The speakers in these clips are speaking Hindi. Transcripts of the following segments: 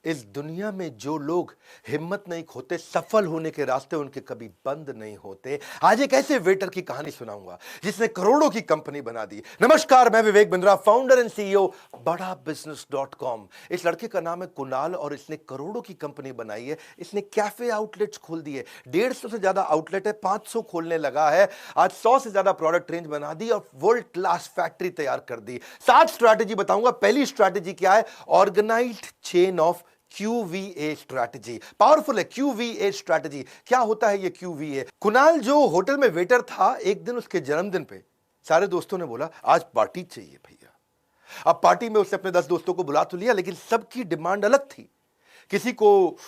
इस दुनिया में जो लोग हिम्मत नहीं खोते, सफल होने के रास्ते उनके कभी बंद नहीं होते। आज एक ऐसे वेटर की कहानी सुनाऊंगा जिसने करोड़ों की कंपनी बना दी। नमस्कार, मैं Vivek Bindra, founder and CEO बड़ा बिजनेस .com। इस लड़के का नाम है कुणाल और इसने करोड़ों की कंपनी बनाई है। इसने कैफे आउटलेट्स खोल दिए, 150 से ज्यादा आउटलेट है, 500 खोलने लगा है। आज 100 से ज्यादा प्रोडक्ट रेंज बना दी और वर्ल्ड क्लास फैक्ट्री तैयार कर दी। 7 स्ट्रैटेजी बताऊंगा। पहली स्ट्रैटेजी क्या है? Organised chain of QVA strategy. Powerful है QVA स्ट्रैटेजी। क्या होता है ये QVA? कुणाल जो होटल में वेटर था, एक दिन उसके जन्मदिन पे सारे दोस्तों ने बोला आज पार्टी चाहिए भैया। अब पार्टी में उसने अपने 10 दोस्तों को बुला तो लिया, लेकिन सबकी डिमांड अलग थी। किसी को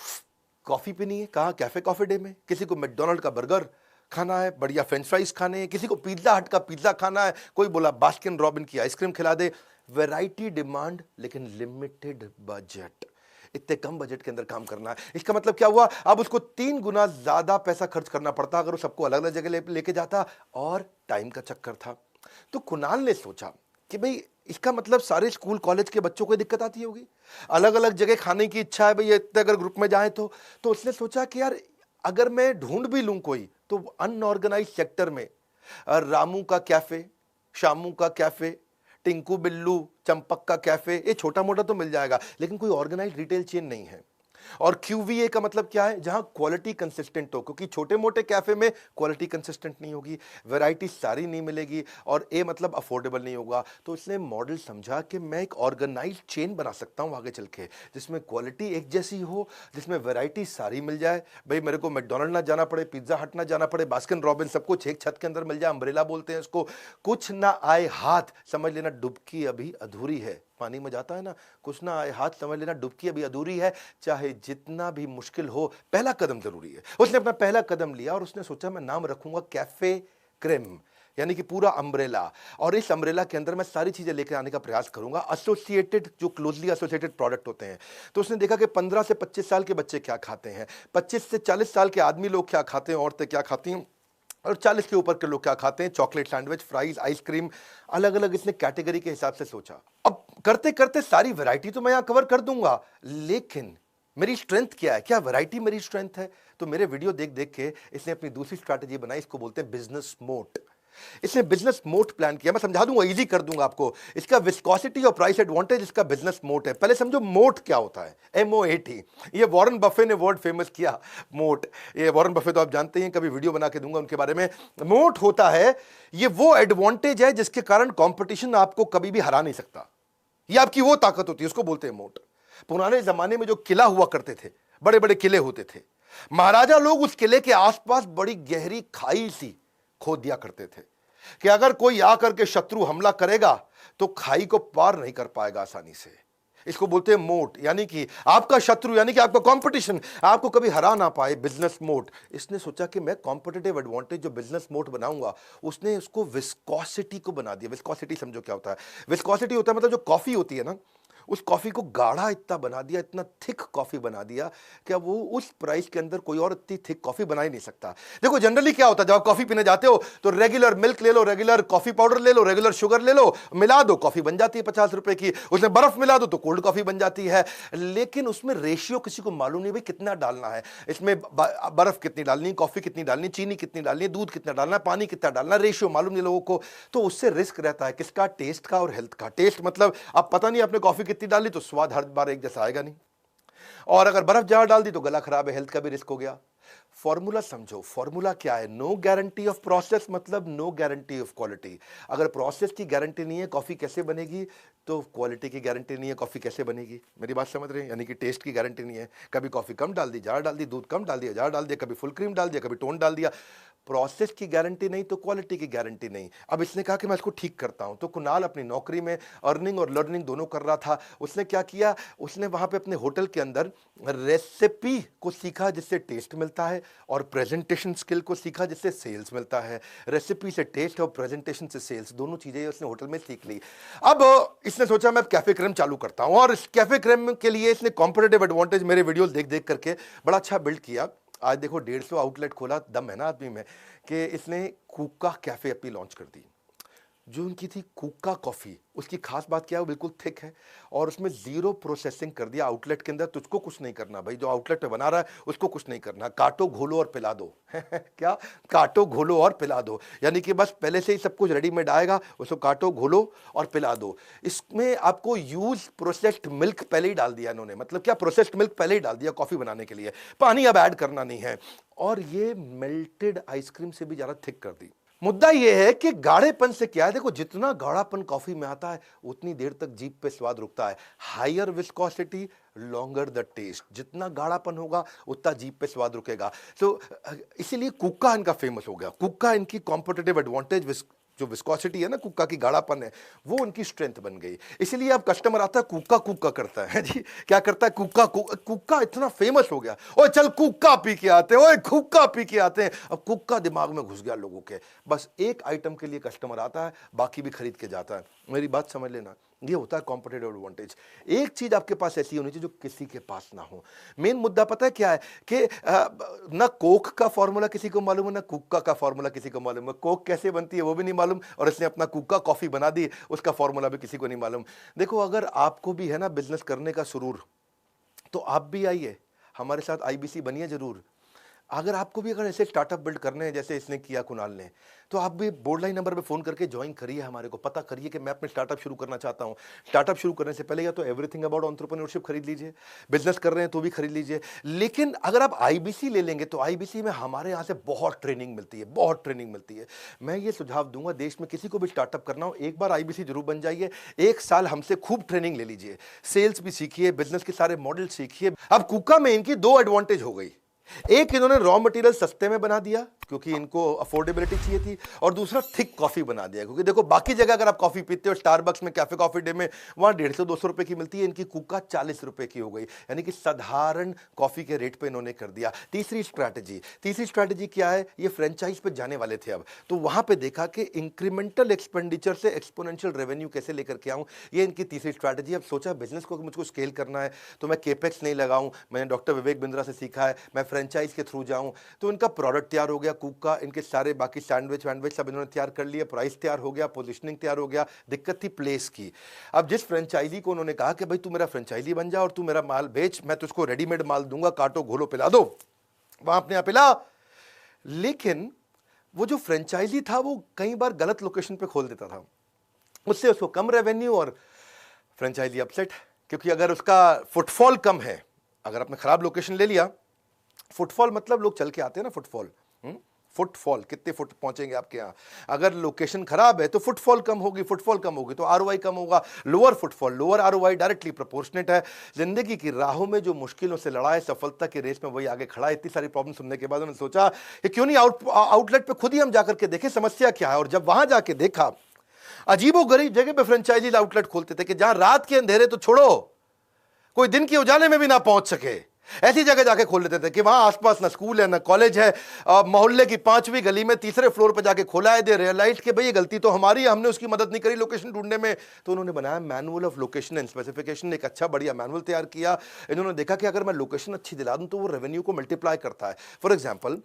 कॉफी पीनी है, कहा कैफे कॉफी डे में। किसी को मैकडॉनल्ड का बर्गर खाना है, बढ़िया फ्रेंच फ्राइज खाने हैं। किसी को पिज्जा हट का पिज्जा खाना है। कोई बोला बास्किन रॉबिन की आइसक्रीम खिला दे। वैरायटी डिमांड, लेकिन लिमिटेड बजट। इतने कम बजट के अंदर काम करना है। इसका मतलब क्या हुआ? अब उसको 3 गुना ज्यादा पैसा खर्च करना पड़ता अगर वो सबको अलग अलग जगह लेके जाता, और टाइम का चक्कर था। तो कुणाल ने सोचा कि भाई इसका मतलब सारे स्कूल कॉलेज के बच्चों को दिक्कत आती होगी, अलग अलग जगह खाने की इच्छा है भाई, इतने अगर ग्रुप में जाए तो उसने सोचा कि यार अगर मैं ढूंढ भी लूं कोई, तो अनऑर्गेनाइज सेक्टर में रामू का कैफे, शामू का कैफे, टिंकू बिल्लू, चंपक का कैफे, ये छोटा मोटा तो मिल जाएगा, लेकिन कोई ऑर्गेनाइज रिटेल चेन नहीं है। और QVA का मतलब क्या है? जहां क्वालिटी कंसिस्टेंट हो, क्योंकि छोटे मोटे कैफे में क्वालिटी कंसिस्टेंट नहीं होगी, वैरायटी सारी नहीं मिलेगी, और ए मतलब अफोर्डेबल नहीं होगा। तो इसने मॉडल समझा कि मैं एक ऑर्गेनाइज चेन बना सकता हूं आगे चल के, जिसमें क्वालिटी एक जैसी हो, जिसमें वैरायटी सारी मिल जाए। भाई मेरे को मैकडॉनल्ड ना जाना पड़े, पिज्जा हट ना जाना पड़े, बास्किन रॉबिन सब कुछ एक छत के अंदर मिल जाए, अम्ब्रेला बोलते हैं इसको। कुछ ना आए हाथ, समझ लेना डुबकी अभी अधूरी है। पानी में जाता है ना, कुछ ना आए हाथ, समझ लेना डुबकी अभी अधूरी है। चाहे जितना भी मुश्किल हो, पहला कदम जरूरी है। उसने अपना पहला कदम लिया और उसने सोचा मैं नाम रखूंगा कैफे क्रेम, यानी कि पूरा अम्ब्रेला। और इस अम्ब्रेला के अंदर मैं सारी चीजें लेकर आने का प्रयास करूंगा, एसोसिएटेड, जो क्लोजली एसोसिएटेड प्रोडक्ट होते हैं। तो उसने देखा कि 15 से 25 साल के बच्चे क्या खाते हैं, 25 से 40 साल के आदमी लोग क्या खाते हैं, औरतें क्या खाती हैं, और 40 के ऊपर के लोग क्या खाते हैं, चॉकलेट सैंडविच, फ्राइज, आइसक्रीम, अलग अलग इसने कैटेगरी के हिसाब से सोचा। अब करते करते सारी वैरायटी तो मैं यहां कवर कर दूंगा, लेकिन मेरी स्ट्रेंथ क्या है? क्या वैरायटी मेरी स्ट्रेंथ है? तो मेरे वीडियो देख देख के इसने अपनी दूसरी स्ट्रैटेजी बनाई, इसको बोलते हैं बिजनेस मोट। इसने बिजनेस मोट प्लान किया। मैं समझा दूंगा, इजी कर दूंगा आपको। इसका विस्कोसिटी और प्राइस एडवांटेज, इसका बिजनेस मोट है। पहले समझो मोट क्या होता है, MOAT। ये वॉरेन बफे ने वर्ड फेमस किया, मोट। ये वॉरेन बफे तो आप जानते हैं, कभी वीडियो बना के दूंगा उनके बारे में। मोट होता है, ये वो एडवांटेज है जिसके कारण कंपटीशन आपको कभी भी हरा नहीं सकता। ये आपकी वो ताकत होती है, उसको बोलते हैं मोट। पुराने जमाने में जो किला हुआ करते थे, बड़े बड़े किले होते थे, महाराजा लोग उस किले के आसपास बड़ी गहरी खाई सी खोद दिया करते थे कि अगर कोई आकर के शत्रु हमला करेगा तो खाई को पार नहीं कर पाएगा आसानी से। इसको बोलते हैं मोट, यानी कि आपका शत्रु, यानी कि आपका कंपटीशन आपको कभी हरा ना पाए, बिजनेस मोट। इसने सोचा कि मैं कॉम्पिटिटिव एडवांटेज जो बिजनेस मोट बनाऊंगा, उसने उसको विस्कोसिटी को बना दिया। विस्कोसिटी समझो क्या होता है? विस्कोसिटी होता है मतलब जो कॉफी होती है ना, उस कॉफी को गाढ़ा इतना बना दिया, इतना थिक कॉफी बना दिया कि अब वो उस प्राइस के अंदर कोई और इतनी थिक कॉफी बना ही नहीं सकता। देखो जनरली क्या होता है, जब आप कॉफी पीने जाते हो तो रेगुलर मिल्क ले लो, रेगुलर कॉफी पाउडर ले लो, रेगुलर शुगर ले लो, मिला दो, कॉफी बन जाती है 50 रुपए की। उसमें बर्फ मिला दो तो कोल्ड कॉफी बन जाती है। लेकिन उसमें रेशियो किसी को मालूम नहीं भाई कितना डालना है, इसमें बर्फ कितनी डालनी, कॉफी कितनी डालनी, चीनी कितनी डालनी, दूध कितना डालना, पानी कितना डालना, रेशियो मालूम नहीं लोगों को। तो उससे रिस्क रहता है किसका? टेस्ट का और हेल्थ का। टेस्ट मतलब अब पता नहीं आपने कॉफी कितनी डाली तो स्वाद हर बार एक जैसा आएगा नहीं, और अगर बर्फ ज्यादा डाल दी तो गला खराब है, हेल्थ का भी रिस्क हो गया। फॉर्मूला समझो, फॉर्मूला क्या है? नो गारंटी ऑफ प्रोसेस मतलब नो गारंटी ऑफ क्वालिटी। अगर प्रोसेस की गारंटी नहीं है, कॉफी कैसे बनेगी? तो क्वालिटी की गारंटी नहीं है, कॉफी कैसे बनेगी? मेरी बात समझ रहे हैं? यानी कि टेस्ट की गारंटी नहीं है, कभी कॉफी कम डाल दी, ज्यादा डाल दी, दूध कम डाल दिया, ज्यादा डाल दिया, कभी फुल क्रीम डाल दिया, कभी टोन डाल दिया। प्रोसेस की गारंटी नहीं तो क्वालिटी की गारंटी नहीं। अब इसने कहा कि मैं इसको ठीक करता हूं। तो कुणाल अपनी नौकरी में अर्निंग और लर्निंग दोनों कर रहा था। उसने क्या किया? उसने वहां पे अपने होटल के अंदर रेसिपी को सीखा जिससे टेस्ट मिलता है, और प्रेजेंटेशन स्किल को सीखा जिससे सेल्स मिलता है। रेसिपी से टेस्ट और प्रेजेंटेशन से सेल्स, दोनों चीजें उसने होटल में सीख ली। अब इसने सोचा मैं कैफे क्रेम चालू करता हूं, और इस कैफे क्रेम के लिए इसने कॉम्पिटिटिव एडवांटेज मेरे वीडियोस देख देख करके बड़ा अच्छा बिल्ड किया। आज देखो 150 आउटलेट खोला, दम है ना आदमी में, कि इसने कूका कैफे अपनी लॉन्च कर दी। जो उनकी थी कुक्का कॉफ़ी, उसकी खास बात क्या है, वो बिल्कुल थिक है और उसमें ज़ीरो प्रोसेसिंग कर दिया आउटलेट के अंदर। तुझको कुछ नहीं करना भाई, जो आउटलेट पे बना रहा है उसको कुछ नहीं करना, काटो घोलो और पिला दो क्या, काटो घोलो और पिला दो, यानी कि बस पहले से ही सब कुछ रेडीमेड आएगा, उसको काटो घोलो और पिला दो। इसमें आपको यूज प्रोसेस्ड मिल्क पहले ही डाल दिया इन्होंने, मतलब क्या, प्रोसेस्ड मिल्क पहले ही डाल दिया कॉफ़ी बनाने के लिए, पानी अब ऐड करना नहीं है, और ये मेल्टेड आइसक्रीम से भी ज़्यादा थिक कर दी। मुद्दा यह है कि गाढ़ेपन से क्या है, देखो जितना गाढ़ापन कॉफी में आता है उतनी देर तक जीभ पे स्वाद रुकता है। Higher viscosity, longer the taste, जितना गाढ़ापन होगा उतना जीभ पे स्वाद रुकेगा। तो इसीलिए कुक्का इनका फेमस हो गया। कुक्का इनकी कॉम्पिटिटिव एडवांटेज, जो विस्कोसिटी है ना, कुक्का की गाढ़ापन है, वो उनकी स्ट्रेंथ बन गई। इसलिए अब कस्टमर आता है कुक्का कुक्का करता है जी, क्या करता है, कुक्का कुक्का इतना फेमस हो गया, ओए चल कुक्का पी के आते हैं, ओए कुक्का पी के आते हैं। अब कुक्का दिमाग में घुस गया लोगों के, बस एक आइटम के लिए कस्टमर आता है, बाकी भी खरीद के जाता है। मेरी बात समझ लेना, ये होता है कॉम्पिटिटिव एडवांटेज। एक चीज आपके पास ऐसी होनी चाहिए जो किसी के पास ना हो। मेन मुद्दा पता है क्या है कि ना कोक का फॉर्मूला किसी को मालूम है, ना कुक्का का फॉर्मूला किसी को मालूम है। कोक कैसे बनती है वो भी नहीं मालूम, और इसने अपना कुक्का कॉफी बना दी, उसका फॉर्मूला भी किसी को नहीं मालूम। देखो, अगर आपको भी है ना बिजनेस करने का सुरूर, तो आप भी आइए हमारे साथ, आईबीसी बनिए जरूर। अगर आपको भी ऐसे स्टार्टअप बिल्ड करने हैं जैसे इसने किया कुणाल ने, तो आप भी बोर्ड लाइन नंबर पे फोन करके ज्वाइन करिए, हमारे को पता करिए कि मैं अपने स्टार्टअप शुरू करना चाहता हूं। स्टार्टअप शुरू करने से पहले या तो एवरीथिंग अबाउट एंटरप्रेन्योरशिप खरीद लीजिए, बिजनेस कर रहे हैं तो भी खरीद लीजिए। लेकिन अगर आप आईबीसी ले लेंगे तो आईबीसी में हमारे यहां से बहुत ट्रेनिंग मिलती है, बहुत ट्रेनिंग मिलती है। मैं ये सुझाव दूंगा, देश में किसी को भी स्टार्टअप करना हो, एक बार आईबीसी जरूर बन जाइए, एक साल हमसे खूब ट्रेनिंग ले लीजिए, सेल्स भी सीखिए, बिजनेस के सारे मॉडल सीखिए। अब कुक्का में इनकी दो एडवांटेज हो गई, एक इन्होंने रॉ मटेरियल सस्ते में बना दिया क्योंकि इनको अफोर्डेबिलिटी चाहिए थी, और दूसरा थिक कॉफी बना दिया, क्योंकि देखो बाकी जगह अगर आप कॉफी पीते हो, स्टारबक्स में, कैफे कॉफी डे में, वहां 150-200 रुपए की मिलती है, इनकी कुक्का 40 रुपए की हो गई, यानी कि साधारण कॉफी के रेट पे इन्होंने कर दिया। तीसरी स्ट्रैटेजी क्या है, ये फ्रेंचाइज पे जाने वाले थे अब, तो वहां पे देखा कि इंक्रीमेंटल एक्सपेंडिचर से एक्सपोनेंशियल रेवेन्यू कैसे लेकर के आऊं, ये इनकी तीसरी स्ट्रैटेजी। अब सोचा बिजनेस को मुझको स्केल करना है तो मैं केपेक्स नहीं लगाऊं, मैंने डॉक्टर विवेक बिंद्रा से सीखा है, मैं फ्रेंचाइज के थ्रू जाऊं। तो इनका प्रोडक्ट तैयार हो गया कुक्का, इनके सारे बाकी सैंडविच सब इन्होंने तैयार कर लिए, प्राइस तैयार हो गया, पोजीशनिंग तैयार हो गया, दिक्कत थी प्लेस की। अब जिस फ्रेंचाइजी को उन्होंने कहा कि भाई तू मेरा फ्रेंचाइजी बन जा और तू मेरा माल बेच, मैं तुझको रेडीमेड माल दूंगा, काटो घोलो पिला दो, वहां अपने आप पिला। लेकिन वो जो फ्रेंचाइजी था वो कई बार गलत लोकेशन पे खोल देता था, उससे उसको कम रेवेन्यू और फ्रेंचाइजी अपसेट, क्योंकि अगर उसका फुटफॉल कम है, अगर आपने खराब लोकेशन ले लिया, फुटफॉल मतलब लोग चल के आते हैं ना, फुटफॉल कितने फुट पहुंचेंगे आपके यहां, अगर लोकेशन खराब है तो फुटफॉल कम होगी तो आरओआई कम होगा, lower footfall lower ROI directly proportionate है। जिंदगी की राहों में जो मुश्किलों से लड़ा है, सफलता की रेस में वही आगे खड़ा है। इतनी सारी प्रॉब्लम सुनने के बाद उन्होंने सोचा कि क्यों नहीं आउटलेट पे खुद ही हम जाकर के देखें समस्या क्या है। और जब वहां जाके देखा, अजीबोगरीब जगह पे फ्रेंचाइजी आउटलेट खोलते थे कि जहां रात के अंधेरे तो छोड़ो, कोई दिन के उजाले में भी ना पहुंच सके, ऐसी जगह जाके खोल लेते थे कि वहां आसपास ना स्कूल है ना कॉलेज है, मोहल्ले की 5वीं गली में तीसरे फ्लोर पे जाके खोला है। दे रियलाइज कि भाई ये गलती तो हमारी है, हमने उसकी मदद नहीं करी लोकेशन ढूंढने में। तो उन्होंने बनाया manual of location and specification, एक अच्छा बढ़िया मैनुअल तैयार किया। इन्होंने देखा कि अगर मैं लोकेशन अच्छी दिला दूं तो वो रेवेन्यू को मल्टीप्लाई करता है। फॉर एग्जाम्पल,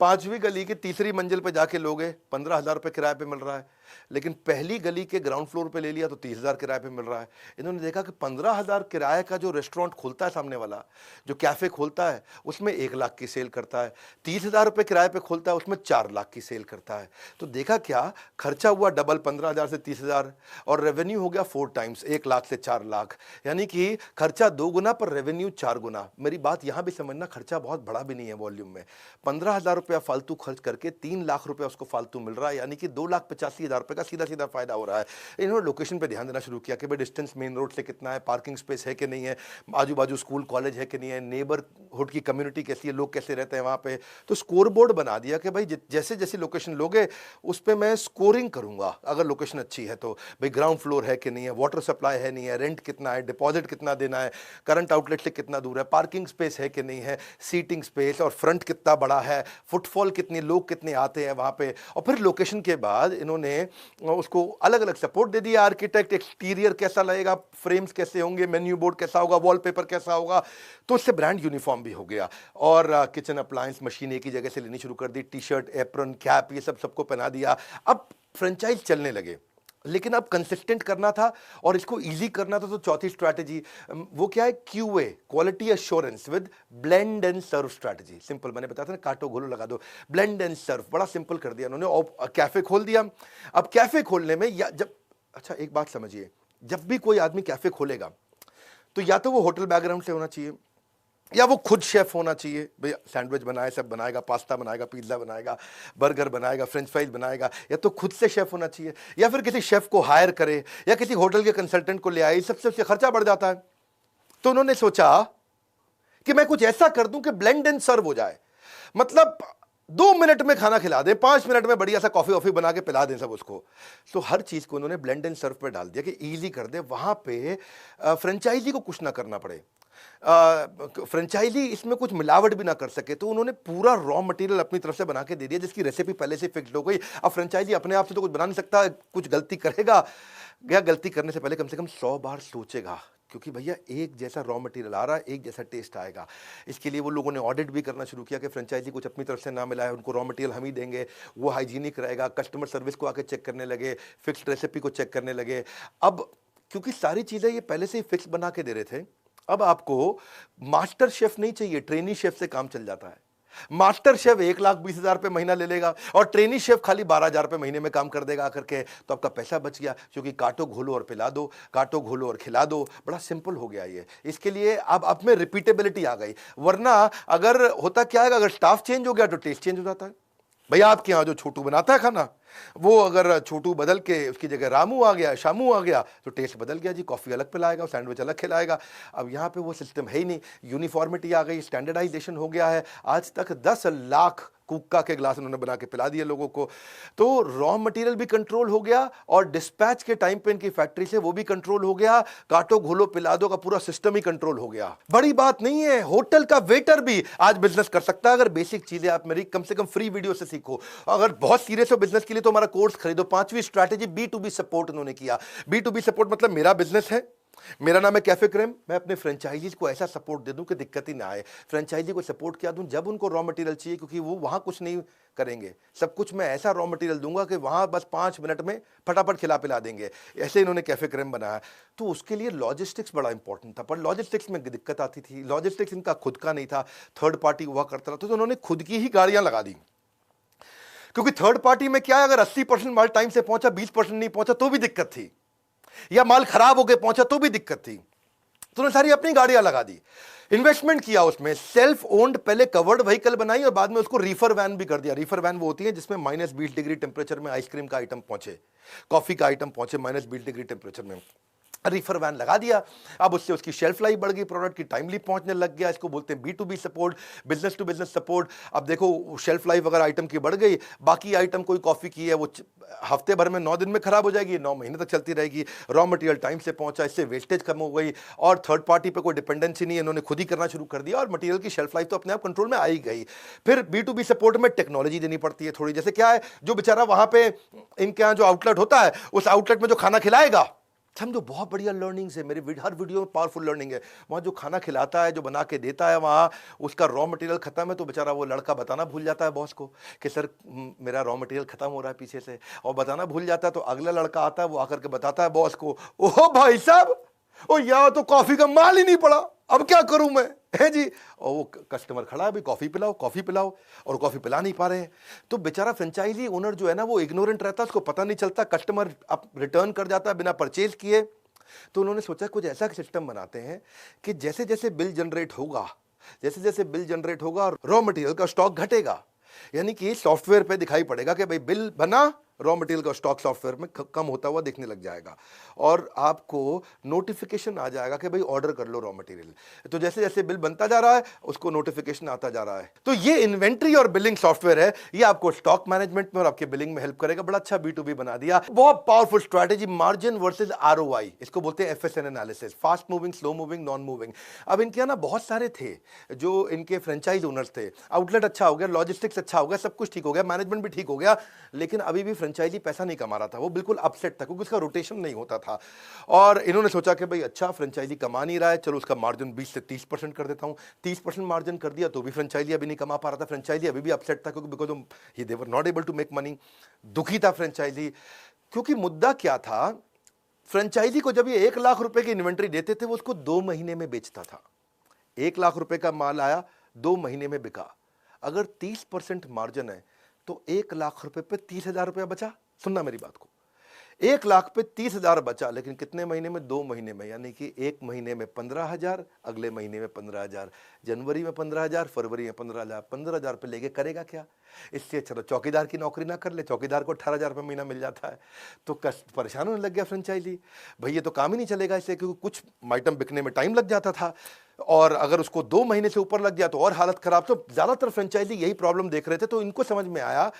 5वीं गली की तीसरी मंजिल पे जाके लोगे, 15,000 रुपये किराए पे मिल रहा है, लेकिन पहली गली के ग्राउंड फ्लोर पे ले लिया तो 30,000 किराए पे मिल रहा है। इन्होंने देखा कि 15,000 किराए का जो रेस्टोरेंट खोलता है सामने वाला, जो कैफे खोलता है, उसमें 1 लाख की सेल करता है, 30,000 रुपये किराए पे खोलता है, उसमें 4 लाख की सेल करता है। तो देखा क्या, खर्चा हुआ डबल, 15,000 से 30,000, और रेवेन्यू हो गया 4 टाइम्स, 1 लाख से 4 लाख, यानी कि खर्चा 2 गुना पर रेवेन्यू 4 गुना। मेरी बात यहां भी समझना, खर्चा बहुत बड़ा भी नहीं है वॉल्यूम में। 15,000 रुपया फालतू खर्च करके 3 लाख रुपया उसको फालतू मिल रहा है, यानी कि 2,85,000 रुपए का सीधा सीधा फायदा हो रहा है। इन्होंने लोकेशन पे ध्यान देना शुरू किया कि भाई डिस्टेंस मेन रोड से कितना है, पार्किंग स्पेस है कि नहीं है, आजू बाजू स्कूल कॉलेज है कि नहीं है, नेबरहुड की कम्युनिटी कैसी है, लोग कैसे रहते हैं वहां पे। तो स्कोर बोर्ड बना दिया कि भाई जैसे जैसी लोकेशन लोगे उस पर मैं स्कोरिंग करूंगा। अगर लोकेशन अच्छी है तो भाई ग्राउंड फ्लोर है कि नहीं है, वाटर सप्लाई है नहीं है, रेंट कितना है, डिपॉजिट कितना देना है, करंट आउटलेट से कितना दूर है, पार्किंग स्पेस है कि नहीं है, सीटिंग स्पेस और फ्रंट कितना बड़ा है, फुटफॉल कितने, लोग कितने आते हैं वहां पे। और फिर लोकेशन के बाद इन्होंने उसको अलग अलग सपोर्ट दे दिया, आर्किटेक्ट, एक्सटीरियर कैसा लगेगा, फ्रेम्स कैसे होंगे, मेन्यू बोर्ड कैसा होगा, वॉलपेपर कैसा होगा। तो उससे ब्रांड यूनिफॉर्म भी हो गया। और किचन अप्लायंस मशीन एक ही जगह से लेनी शुरू कर दी, टी शर्ट, एप्रन, कैप, ये सब सबको पहना दिया। अब फ्रेंचाइज चलने लगे। लेकिन अब कंसिस्टेंट करना था और इसको इजी करना था, तो चौथी स्ट्रैटेजी वो क्या है, QA, quality assurance with blend and serve strategy. Simple, मैंने बताया था ना, काटो घोलो लगा दो, ब्लेंड एंड सर्व, बड़ा सिंपल कर दिया उन्होंने और कैफे खोल दिया। अब कैफे खोलने में या जब, अच्छा एक बात समझिए, जब भी कोई आदमी कैफे खोलेगा तो या तो वो होटल बैकग्राउंड से होना चाहिए या वो खुद शेफ होना चाहिए। भैया सैंडविच बनाए, सब बनाएगा, पास्ता बनाएगा, पिज्ज़ा बनाएगा, बर्गर बनाएगा, फ्रेंच फ्राइज बनाएगा, या तो खुद से शेफ होना चाहिए या फिर किसी शेफ को हायर करे या किसी होटल के कंसल्टेंट को ले आए, सबसे उससे खर्चा बढ़ जाता है। तो उन्होंने सोचा कि मैं कुछ ऐसा कर दूं कि ब्लेंड एंड सर्व हो जाए, मतलब 2 मिनट में खाना खिला दें, 5 मिनट में बढ़िया सा कॉफी वॉफी बना के पिला दें सब उसको। तो हर चीज को उन्होंने ब्लेंड एंड सर्व पे डाल दिया कि इजी कर दे, वहां पे फ्रेंचाइजी को कुछ ना करना पड़े, फ्रेंचाइजी इसमें कुछ मिलावट भी ना कर सके। तो उन्होंने पूरा रॉ मटेरियल अपनी तरफ से बना के दे दिया, जिसकी रेसिपी पहले से फिक्स्ड हो गई। अब फ्रेंचाइजी अपने आप से तो कुछ बना नहीं सकता, कुछ गलती करेगा, या गलती करने से पहले कम से कम 100 बार सोचेगा, क्योंकि भैया एक जैसा रॉ मटेरियल आ रहा है, एक जैसा टेस्ट आएगा। इसके लिए वो लोगों ने ऑडिट भी करना शुरू किया कि फ्रेंचाइजी कुछ अपनी तरफ से ना मिला है, उनको रॉ मटेरियल हम ही देंगे, वो हाइजीनिक रहेगा। कस्टमर सर्विस को आके चेक करने लगे, फिक्स्ड रेसिपी को चेक करने लगे। अब क्योंकि सारी चीज़ें ये पहले से ही फिक्स बना के दे रहे थे, अब आपको मास्टर शेफ नहीं चाहिए, ट्रेनी शेफ से काम चल जाता है। मास्टर शेफ 1,20,000 रुपये महीना ले लेगा और ट्रेनी शेफ खाली 12,000 रुपये महीने में काम कर देगा आकर के, तो आपका पैसा बच गया, क्योंकि काटो घोलो और पिला दो, काटो घोलो और खिला दो, बड़ा सिंपल हो गया ये। इसके लिए अब आप में रिपीटेबिलिटी आ गई, वरना अगर होता क्या है, अगर स्टाफ चेंज हो गया तो टेस्ट चेंज हो जाता है। भैया आपके यहाँ जो छोटू बनाता है खाना, वो अगर छोटू बदल के उसकी जगह रामू आ गया, शामू आ गया, तो टेस्ट बदल गया जी, कॉफ़ी अलग पिलाएगा, सैंडविच अलग खिलाएगा। अब यहाँ पे वो सिस्टम है ही नहीं, यूनिफॉर्मिटी आ गई, स्टैंडर्डाइजेशन हो गया है। आज तक 10 लाख कुक्का के ग्लास उन्होंने बना के पिला दिए लोगों को। तो रॉ मटेरियल भी कंट्रोल हो गया और डिस्पैच के टाइम पे इनकी फैक्ट्री से वो भी कंट्रोल हो गया, काटो घोलो पिला दो का पूरा सिस्टम ही कंट्रोल हो गया। बड़ी बात नहीं है, होटल का वेटर भी आज बिजनेस कर सकता है, अगर बेसिक चीजें आप मेरी कम से कम फ्री वीडियो से सीखो। अगर बहुत सीरियस हो बिजनेस के लिए तो हमारा कोर्स खरीदो। 5वीं स्ट्रैटेजी B2B सपोर्ट उन्होंने किया। B2B सपोर्ट मतलब मेरा बिजनेस है, मेरा नाम है कैफे क्रेम, मैं अपने फ्रेंचाइजीज को ऐसा सपोर्ट दे दूं कि दिक्कत ही ना आए। फ्रेंचाइजी को सपोर्ट क्या दूं, जब उनको रॉ मटेरियल चाहिए, क्योंकि वो वहां कुछ नहीं करेंगे, सब कुछ मैं ऐसा रॉ मटेरियल दूंगा कि वहां बस 5 मिनट में फटाफट खिला पिला देंगे। ऐसे इन्होंने कैफे क्रेम बनाया। तो उसके लिए लॉजिस्टिक्स बड़ा इंपॉर्टेंट था, पर लॉजिस्टिक्स में दिक्कत आती थी। लॉजिस्टिक्स इनका खुद का नहीं था, थर्ड पार्टी हुआ करता था, तो उन्होंने खुद की ही गाड़ियां लगा दी। क्योंकि थर्ड पार्टी में क्या है, अगर 80% माल टाइम से पहुंचा, 20% नहीं पहुंचा तो भी दिक्कत थी, या माल खराब होकर पहुंचा तो भी दिक्कत थी। तो उन्होंने सारी अपनी गाड़ियां लगा दी, इन्वेस्टमेंट किया उसमें, सेल्फ ओन्ड पहले कवर्ड व्हीकल बनाई और बाद में उसको रीफर वैन भी कर दिया। रीफर वैन वो होती है जिसमें -20 डिग्री टेम्परेचर में आइसक्रीम का आइटम पहुंचे, कॉफी का आइटम पहुंचे -20 डिग्री टेम्परेचर में, रीफर वैन लगा दिया। अब उससे उसकी शेल्फ लाइफ बढ़ गई, प्रोडक्ट की टाइमली पहुंचने लग गया। इसको बोलते हैं B2B support, business to business support. अब देखो शेल्फ लाइफ अगर आइटम की बढ़ गई, बाकी आइटम कोई कॉफी की है वो हफ्ते भर में 9 दिन में खराब हो जाएगी, 9 महीने तक चलती रहेगी। रॉ मटेरियल टाइम से पहुंचा, इससे वेस्टेज कम हो गई और थर्ड पार्टी पे कोई डिपेंडेंसी नहीं है, इन्होंने खुद ही करना शुरू कर दिया और मटेरियल की शेल्फ लाइफ तो अपने आप कंट्रोल में आई गई। फिर B2B सपोर्ट में टेक्नोलॉजी देनी पड़ती है थोड़ी, जैसे क्या है, जो बेचारा वहां पे इनके यहाँ जो आउटलेट होता है, उस आउटलेट में जो खाना खिलाएगा, समझो बहुत बढ़िया लर्निंग है, मेरे हर वीडियो में पावरफुल लर्निंग है। वहाँ जो खाना खिलाता है, जो बना के देता है, वहाँ उसका रॉ मटेरियल खत्म है तो बेचारा वो लड़का बताना भूल जाता है बॉस को कि सर मेरा रॉ मटेरियल खत्म हो रहा है पीछे से, और बताना भूल जाता है तो अगला लड़का आता है, वो आकर के बताता है बॉस को, ओह भाई साहब, ओ यार तो कॉफी का माल ही नहीं पड़ा, अब क्या करूं मैं, है जी। और वो कस्टमर खड़ा है, भाई कॉफी पिलाओ कॉफी पिलाओ, और कॉफी पिला नहीं पा रहे हैं। तो बेचारा फ्रेंचाइजी ओनर जो है ना, वो इग्नोरेंट रहता है, उसको पता नहीं चलता, कस्टमर अब रिटर्न कर जाता है बिना परचेज किए। तो उन्होंने सोचा कुछ ऐसा सिस्टम बनाते हैं कि जैसे जैसे बिल जनरेट होगा, जैसे जैसे बिल जनरेट होगा, रॉ मटेरियल का स्टॉक घटेगा, यानी कि सॉफ्टवेयर पे दिखाई पड़ेगा कि भाई बिल बना, रॉ मटेरियल का स्टॉक सॉफ्टवेयर में कम होता हुआ दिखने लग जाएगा और आपको नोटिफिकेशन आ जाएगा कि भाई ऑर्डर कर लो रॉ मटेरियल। तो जैसे जैसे बिल बनता जा रहा है उसको नोटिफिकेशन आता जा रहा है। तो ये इन्वेंट्री और बिलिंग सॉफ्टवेयर है, ये आपको स्टॉक मैनेजमेंट में और आपके बिलिंग में हेल्प करेगा। बड़ा अच्छा B2B बना दिया, बहुत powerful strategy, margin versus ROI, इसको बोलते हैं FSN analysis, fast moving, slow moving, non moving. अब इनके यहाँ ना बहुत सारे थे जो इनके फ्रेंचाइज ओनर्स थे, आउटलेट अच्छा हो गया, लॉजिस्टिक्स अच्छा हो गया, सब कुछ ठीक हो गया, मैनेजमेंट भी ठीक हो गया, लेकिन अभी भी फ्रेंचाइजी पैसा नहीं कमा रहा था, वो बिल्कुल अपसेट था क्योंकि उसका रोटेशन नहीं होता था। और इन्होंने सोचा कि भाई अच्छा फ्रेंचाइजी कमा नहीं रहा है, चलो उसका मार्जिन 20 से 30% कर देता हूं। 30% मार्जिन कर दिया तो भी फ्रेंचाइजी अभी नहीं कमा पा रहा था, फ्रेंचाइजी अभी भी अपसेट था क्योंकि because they were not able to make money, दुखी था फ्रेंचाइजी। क्योंकि मुद्दा क्या था, फ्रेंचाइजी को जब ये 1 लाख रुपए की इन्वेंट्री देते थे वो उसको 2 महीने में बेचता था। 1 लाख रुपए का माल आया, 2 महीने में बिका। अगर 30% मार्जिन है तो 1 लाख रुपए पे 30,000 रुपया बचा। सुनना मेरी बात को, 1 लाख पे 30,000 बचा, लेकिन कितने महीने में? 2 महीने में। यानी कि 1 महीने में 15,000, अगले महीने में 15,000, जनवरी में 15,000, फरवरी में 15,000। 15,000 पे लेके करेगा क्या? इससे अच्छा तो चौकीदार की नौकरी ना कर ले, चौकीदार को 18,000 रुपये महीना मिल जाता है। तो परेशान होने लग गया फ्रेंचाइजी, भाई ये तो काम ही नहीं चलेगा इससे, क्योंकि कुछ आइटम बिकने में टाइम लग जाता था, और अगर उसको 2 महीने से ऊपर लग गया तो और हालत खराब। तो ज्यादातर फ्रेंचाइजी यही प्रॉब्लम देख रहे थे। तो इनको समझ में आया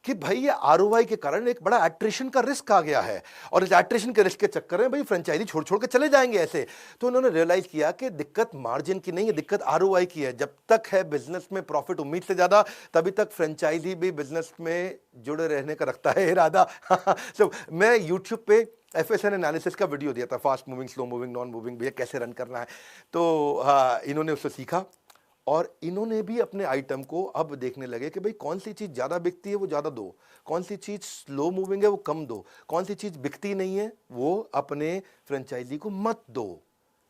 कि भाई ये आरओआई के कारण एक बड़ा एट्रिशन का रिस्क आ गया है, और इस एट्रिशन के रिस्क के चक्कर में भाई फ्रेंचाइजी छोड़ छोड़ के चले जाएंगे ऐसे। तो उन्होंने रियलाइज किया कि दिक्कत मार्जिन की नहीं है, दिक्कत आरओआई की है। जब तक है बिजनेस में प्रॉफिट उम्मीद से ज्यादा, तभी तक फ्रेंचाइजी भी बिजनेस में जुड़े रहने का रखता है इरादा। तो मैं यूट्यूब पे FSN एनालिसिस का वीडियो दिया था, fast moving, slow moving, non moving, भैया कैसे रन करना है। तो हाँ, इन्होंने उससे सीखा, और इन्होंने भी अपने आइटम को अब देखने लगे कि भाई कौन सी चीज़ ज़्यादा बिकती है वो ज़्यादा दो, कौन सी चीज़ स्लो मूविंग है वो कम दो, कौन सी चीज़ बिकती नहीं है वो अपने फ्रेंचाइजी को मत दो।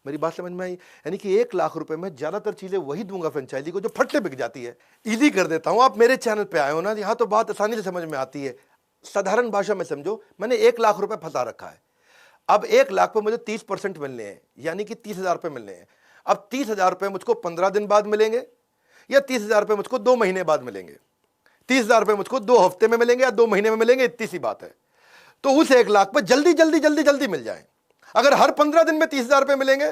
मेरी बात समझ में आई? यानी कि 1 लाख रुपए में ज़्यादातर चीज़ें वही दूंगा फ्रेंचाइजी को जो फट से बिक जाती है। ईजी कर देता हूँ, आप मेरे चैनल पे आए हो ना, यहाँ तो बात आसानी से समझ में आती है। साधारण भाषा में समझो, मैंने 1 लाख रुपए फंसा रखा है। अब 1 लाख पे मुझे 30% मिलने हैं, यानी कि 30,000 रुपये मिलने हैं। अब 30,000 रुपये मुझको 15 दिन बाद मिलेंगे, या 30,000 रुपये मुझको 2 महीने बाद मिलेंगे। 30,000 रुपये मुझको 2 हफ्ते में मिलेंगे या 2 महीने में मिलेंगे, इतनी सी बात है। तो उस 1 लाख पर जल्दी जल्दी जल्दी जल्दी मिल जाए। अगर हर 15 दिन में 30,000 रुपये मिलेंगे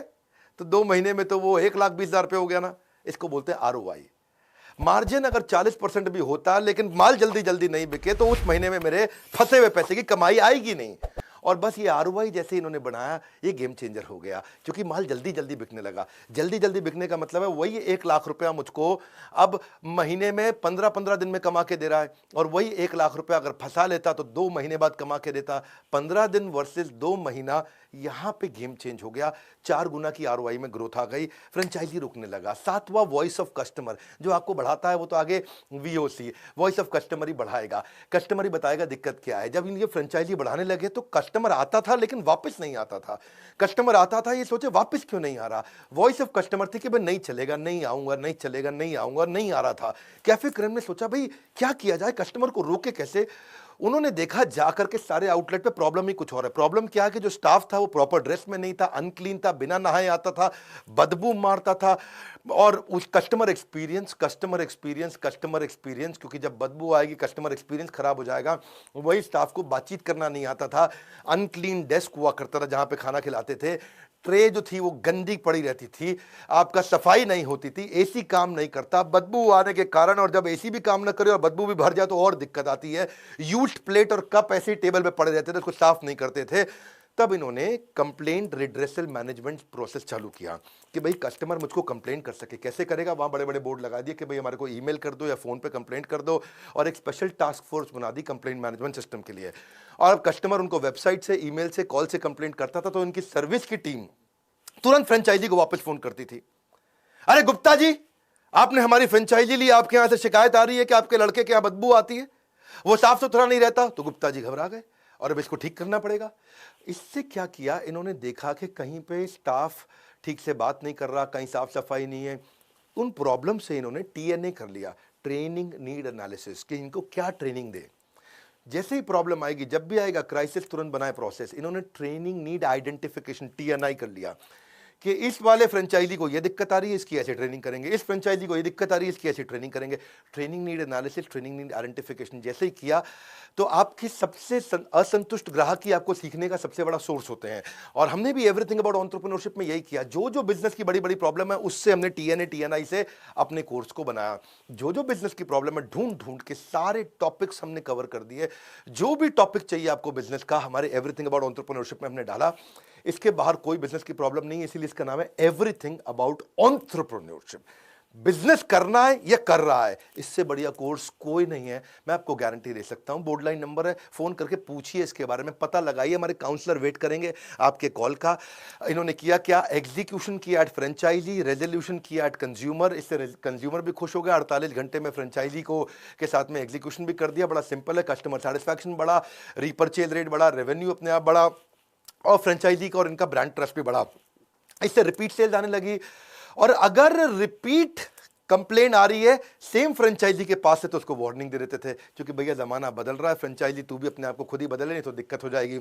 तो 2 महीने में तो वो 1,20,000 रुपये हो गया ना। इसको बोलते हैं आरओआई। मार्जिन अगर 40% भी होता, लेकिन माल जल्दी जल्दी नहीं बिके, तो उस महीने में मेरे फंसे हुए पैसे की कमाई आएगी नहीं। और बस ये आरओआई जैसे इन्होंने बनाया, ये गेम चेंजर हो गया, क्योंकि माल जल्दी जल्दी बिकने लगा। जल्दी जल्दी बिकने का मतलब है वही 1 लाख रुपया मुझको अब महीने में 15-15 दिन में कमा के दे रहा है, और वही 1 लाख रुपया अगर फंसा लेता तो 2 महीने बाद कमा के देता। 15 दिन वर्सेस 2 महीना, यहां पे गेम चेंज हो गया। 4 गुना की आरओआई में ग्रोथ आ गई, फ्रेंचाइजी रुकने लगा। 7वां वॉइस ऑफ कस्टमर जो आपको बढ़ाता है, वो तो आगे VOC, वॉइस ऑफ कस्टमर ही बढ़ाएगा। कस्टमर ही बताएगा दिक्कत क्या है। जब ये फ्रेंचाइजी बढ़ाने लगे तो कस्टमर आता था लेकिन वापस नहीं आता था। कस्टमर आता था, ये सोचे वापस क्यों नहीं आ रहा। वॉइस ऑफ कस्टमर थी कि भाई नहीं चलेगा, नहीं आऊंगा, नहीं चलेगा, नहीं आऊंगा, नहीं आ रहा था। कैफे क्रेम ने सोचा भाई क्या किया जाए, कस्टमर को रोके कैसे। उन्होंने देखा जाकर के सारे आउटलेट पे प्रॉब्लम ही कुछ और है। प्रॉब्लम क्या है कि जो स्टाफ था वो प्रॉपर ड्रेस में नहीं था, अनक्लीन था, बिना नहाए आता था, बदबू मारता था। और उस कस्टमर एक्सपीरियंस, क्योंकि जब बदबू आएगी कस्टमर एक्सपीरियंस खराब हो जाएगा। वही स्टाफ को बातचीत करना नहीं आता था, अनक्लीन डेस्क हुआ करता था जहां पे खाना खिलाते थे, ट्रे जो थी वो गंदी पड़ी रहती थी, आपका सफाई नहीं होती थी, एसी काम नहीं करता बदबू आने के कारण। और जब एसी भी काम ना करे और बदबू भी भर जाए तो और दिक्कत आती है। यूज्ड प्लेट और कप ऐसे ही टेबल पे पड़े रहते थे, उसको साफ नहीं करते थे। तब इन्होंने कंप्लेंट रिड्रेसल मैनेजमेंट प्रोसेस चालू किया कि भाई कस्टमर मुझको कंप्लेंट कर सके। कैसे करेगा, वहां बड़े बड़े बोर्ड लगा दिए कि भाई हमारे को ईमेल कर दो या फोन पे कंप्लेंट कर दो, और एक स्पेशल टास्क फोर्स बना दी कंप्लेंट मैनेजमेंट सिस्टम के लिए। और अब कस्टमर उनको वेबसाइट से, ईमेल से, कॉल से कंप्लेंट करता था तो उनकी सर्विस की टीम तुरंत फ्रेंचाइजी को वापस फोन करती थी। अरे गुप्ता जी, आपने हमारी फ्रेंचाइजी ली, आपके यहां से शिकायत आ रही है कि आपके लड़के के यहां बदबू आती है, वो साफ सुथरा नहीं रहता। तो गुप्ता जी घबरा गए और अब इसको ठीक करना पड़ेगा। इससे क्या किया, इन्होंने देखा कि कहीं पे स्टाफ ठीक से बात नहीं कर रहा, कहीं साफ सफाई नहीं है। उन प्रॉब्लम से इन्होंने TNA कर लिया, ट्रेनिंग नीड एनालिसिस, कि इनको क्या ट्रेनिंग दे। जैसे ही प्रॉब्लम आएगी, जब भी आएगा क्राइसिस, तुरंत बनाए प्रोसेस। इन्होंने ट्रेनिंग नीड आइडेंटिफिकेशन TNI कर लिया कि इस वाले फ्रेंचाइजी को ये दिक्कत आ रही है, इसकी ऐसे ट्रेनिंग करेंगे, इस फ्रेंचाइजी को ये दिक्कत आ रही है, इसकी ऐसे ट्रेनिंग करेंगे। Training need analysis, training need identification जैसे ही किया तो आपकी सबसे असंतुष्ट ग्राहक ही आपको सीखने का सबसे बड़ा सोर्स होते हैं। और हमने भी एवरीथिंग अबाउट एंटरप्रेन्योरशिप में यही किया। जो जो बिजनेस की बड़ी बड़ी प्रॉब्लम है उससे हमने TNA TNI से अपने कोर्स को बनाया। जो जो बिजनेस की प्रॉब्लम है ढूंढ ढूंढ के सारे टॉपिक्स हमने कवर कर दिए। जो भी टॉपिक चाहिए आपको बिजनेस का, हमारे एवरीथिंग अबाउट एंटरप्रेन्योरशिप में हमने डाला। इसके बाहर कोई बिजनेस की प्रॉब्लम नहीं है, इसीलिए इसका नाम है एवरीथिंग अबाउट एंटरप्रेन्योरशिप। बिजनेस करना है या कर रहा है, इससे बढ़िया कोर्स कोई नहीं है, मैं आपको गारंटी दे सकता हूं। बोर्ड लाइन नंबर है, फोन करके पूछिए इसके बारे में, पता लगाइए, हमारे काउंसलर वेट करेंगे आपके कॉल का। इन्होंने किया क्या, एग्जीक्यूशन किया एट फ्रेंचाइजी, रेजोल्यूशन किया एट कंज्यूमर, इससे कंज्यूमर भी खुश हो गया, 48 घंटे में फ्रेंचाइजी को के साथ में एग्जीक्यूशन भी कर दिया। बड़ा सिंपल है, कस्टमर सेटिस्फैक्शन बढ़ा, रीपर्चेज रेट बढ़ा, रेवेन्यू अपने आप बढ़ा, और फ्रेंचाइजी का और इनका ब्रांड ट्रस्ट भी बढ़ा, इससे रिपीट सेल्स आने लगी। और अगर रिपीट कंप्लेन आ रही है सेम फ्रेंचाइजी के पास से, तो उसको वार्निंग दे देते थे, क्योंकि भैया जमाना बदल रहा है, फ्रेंचाइजी तू भी अपने आप को खुद ही बदले, नहीं तो दिक्कत हो जाएगी।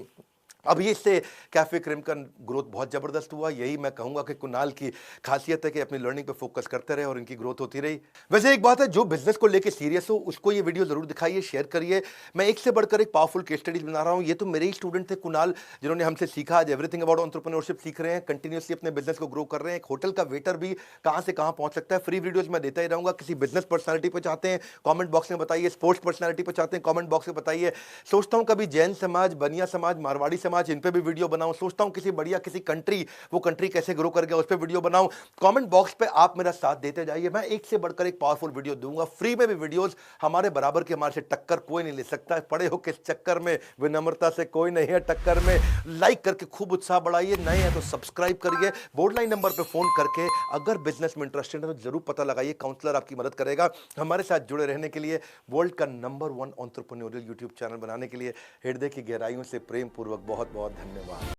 अब ये इससे कैफे क्रीम का ग्रोथ बहुत जबरदस्त हुआ। यही मैं कहूंगा कि कुणाल की खासियत है कि अपनी लर्निंग पे फोकस करते रहे और इनकी ग्रोथ होती रही। वैसे एक बात है, जो बिजनेस को लेके सीरियस हो उसको ये वीडियो जरूर दिखाइए, शेयर करिए। मैं एक से बढ़कर एक पावरफुल केस स्टडीज बना रहा हूं। ये तो मेरे ही स्टूडेंट थे कुणाल, जिन्होंने हमसे सीखा, आज एवरीथिंग अबाउट एंटरप्रेन्योरशिप सीख रहे हैं, कंटिन्यूअसली अपने बिजनेस को ग्रो कर रहे हैं। एक होटल का वेटर भी कहां से कहां पहुंच सकता है। फ्री वीडियोस मैं देता ही रहूंगा। किसी बिजनेस पर्सनालिटी पे चाहते हैं, कमेंट बॉक्स में बताइए। स्पोर्ट्स पर्सनालिटी पे चाहते हैं, कमेंट बॉक्स में बताइए। सोचता हूं कभी जैन समाज, बनिया समाज, मारवाड़ी समाज, इन पे भी वीडियो बनाऊं। सोचता हूं किसी बढ़िया किसी कंट्री, वो कंट्री कैसे ग्रो कर गया, उस पे वीडियो बनाऊं। कमेंट बॉक्स पे आप मेरा साथ देते जाइए, मैं एक से बढ़कर एक पावरफुल वीडियो दूंगा। फ्री में भी वीडियोस, हमारे बराबर के, हमारे से टक्कर कोई नहीं ले सकता। पड़े हो किस चक्कर में, विनम्रता से कोई नहीं है टक्कर में। लाइक करके खूब उत्साह बढ़ाइए, नए हैं तो सब्सक्राइब करिए। बोर्ड लाइन नंबर पे फोन करके अगर बिजनेस में इंटरेस्टेड है तो जरूर पता लगाइए, काउंसलर आपकी मदद करेगा। हमारे साथ जुड़े रहने के लिए, वर्ल्ड का नंबर 1 एंटरप्रेन्योरियल यूट्यूब चैनल बनाने के लिए हृदय की गहराइयों से प्रेम पूर्वक बहुत बहुत धन्यवाद।